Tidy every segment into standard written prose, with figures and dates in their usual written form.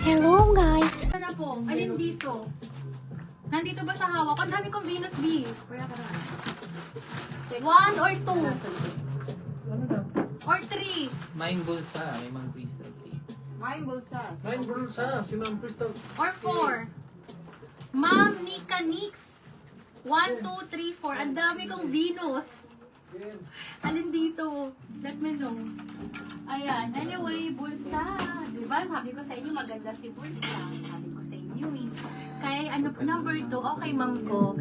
Hello guys! Ano na po? Alin dito? Nandito ba sa hawak? Ang dami kong Venus B. One or two? Or three? Maing bulsa, may mang crystal tea. Main bulsa. Main bulsa, si Ma'am Crystal. Or four? Ma'am Nika Nix. 1, 2, 3, 4. Ang dami kong Venus. Alin dito? Let me know. Ayan. Anyway, bulsa. Diba? Sabi ko sa inyo, maganda si bulsa. Sabi ko sa inyo eh. Kaya ano, number 2. Okay, ma'am ko.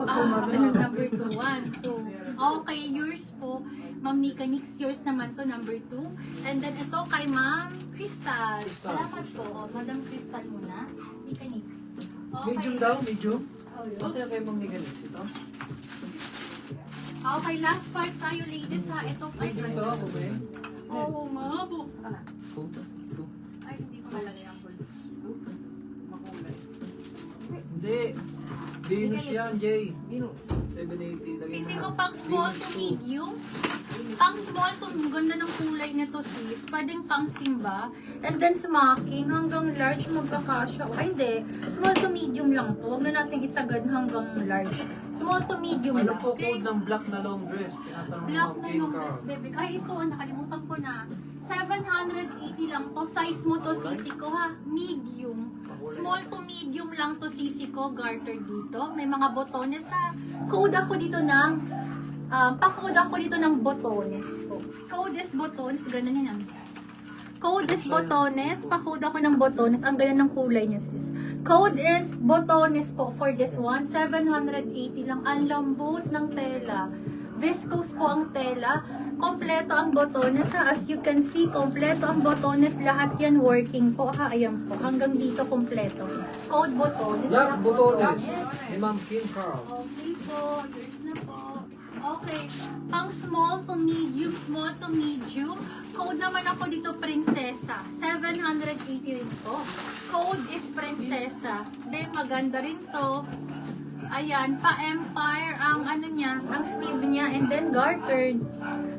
Ano, number 2? 1, 2. Okay, yours po. Ma'am Nika Nix, yours naman to, number 2. And then ito kay Ma'am Crystal. Salamat po. O, Madam Crystal muna. Nika Nix. Medium daw, medium. Oh, yun. Kasi kayo mong nigalis ito. Okay, last part tayo, ladies, ha. Ito, ay, Medium daw ako ba yun? oo nga, buksan ka na. Two. Ay, hindi ko malagay ang pulse. Makulay. Hindi. Venus yan, Jay. Venus. 780 lagi Sisi mo. ko pang small to medium. Pang small to, ganda ng kulay nito, sis. Pwedeng pang simba. And then smocking, hanggang large magkakasya. Ay, hindi. Small to medium lang to. Huwag na natin isagad hanggang large. Small to medium Ano lang. po code ng black na long dress? Tinatanong Black mo, na King yung Carl. dress, baby. Ay, ito, nakalimutan ko na. 780 lang to. Size mo to, sisi ko, ha? Medium. Small to medium lang to, sisi ko. Garter dito. May mga botones, ha? Code ako dito ng... pa-code ako dito ng botones po. Code is botones. Ganun yan. Code is botones. Pa-code ako ng botones. Ang ganda ng kulay niya, sis. Code is botones po for this one. 780 lang. Ang lambot ng tela. Viscose po ang tela. Kompleto ang botones, ha. As you can see, kompleto ang botones. Lahat yan working po, ha. Ayan po. Hanggang dito kompleto. Code botones. Black lang po. botones. Yes. Ni Ma'am King Carl. Okay po. Yours na po. Okay. Pang small to medium, small to medium. Code naman ako dito, prinsesa. 780 rin po. Code is prinsesa. Then, maganda rin to. Ayan, pa-empire ang ano niya, ang sleeve niya, and then gartered.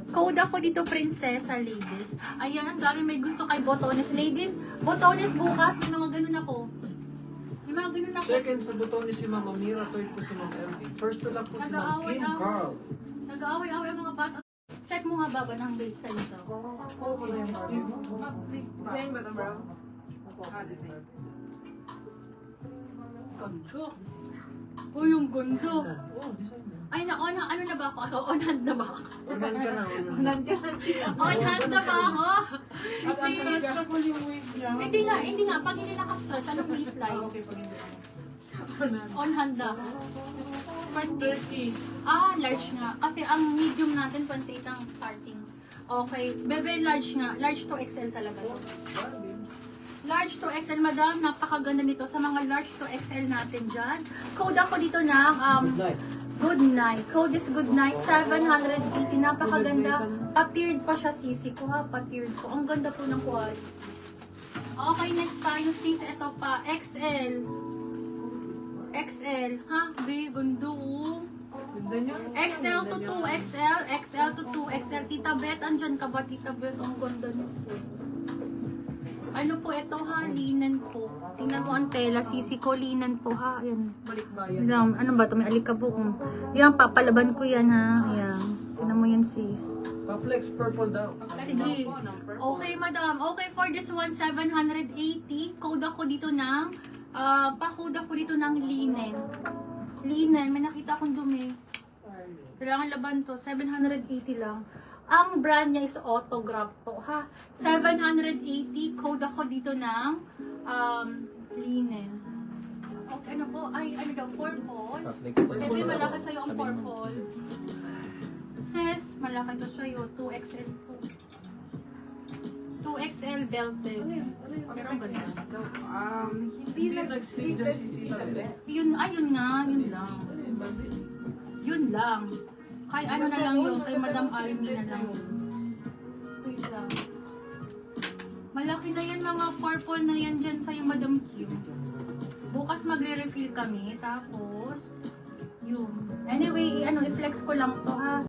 Code ako dito, prinsesa, ladies. Ayan, ang dami may gusto kay botones. Ladies, botones bukas, may mga ganun ako. May mga ganun ako. Second sa buton ni si Ma'am Amira, third po si Ma'am LV. First to lang po si Ma'am King Carl. Nag-aaway-aaway ang mga bata. Check mo nga baba ng base sa ito. Design ba ito, bro? Design. Ganda. Oh, yung ganda. Ay, ano na ba ako? On hand na ba ako? Unan ka na, unan. On hand na ba ako? Sis. Hindi nga. Pag hindi nakastretch, anong waistline? On hand na. 20. Large nga. Kasi ang medium natin, 28 ang starting. Okay. Bebe, large nga. Large to XL talaga yun. Large to XL, madam. Napakaganda nito sa mga large to XL natin dyan. Code ako dito na Good Night. Code is Good Night. 780. Napakaganda. Pa-tiered pa siya, sisi ko, ha. Pa-tiered po. Ang ganda po ng quality. Okay, next tayo, sis. Ito pa. XL. XL. Ha? Be, ganda, oh. XL to 2XL. XL to 2XL. Tita Beth, andyan ka ba, Tita Beth? Ang ganda nito. Ano po ito, ha? Linen po. Tingnan mo ang tela. Sisi ko, linen po, ha? Ayan. Ayan. Ano ba ito? May alikabok. Yan, papalaban ko yan, ha? Ayan. Tingnan mo yan, sis. Pa-flex purple daw. Sige. Okay, madam. Okay, for this one, 780. Code ako dito ng, pa-code ako dito ng linen. Linen. May nakita akong dumi. Kailangan laban to. 780 lang. Ang brand niya is Autograph po, ha? 780. Code ako dito ng linen. Okay, ano po? Ay, ano daw? Purple. Bebe, malaki sa'yo ang purple. Sis, malaki to sa'yo. 2XL to. 2XL belted. Pero ang ganda. Hindi nag-sleeveless dito. Yun nga. Yun lang. Yun lang. Kay ano na lang yun, kay Madam Almi na lang yun. Wait lang. Malaki na yan, mga purple na yan dyan sa'yo, Madam Q. Bukas magre-refill kami, tapos, yun. Anyway, i-flex ko lang to, ha.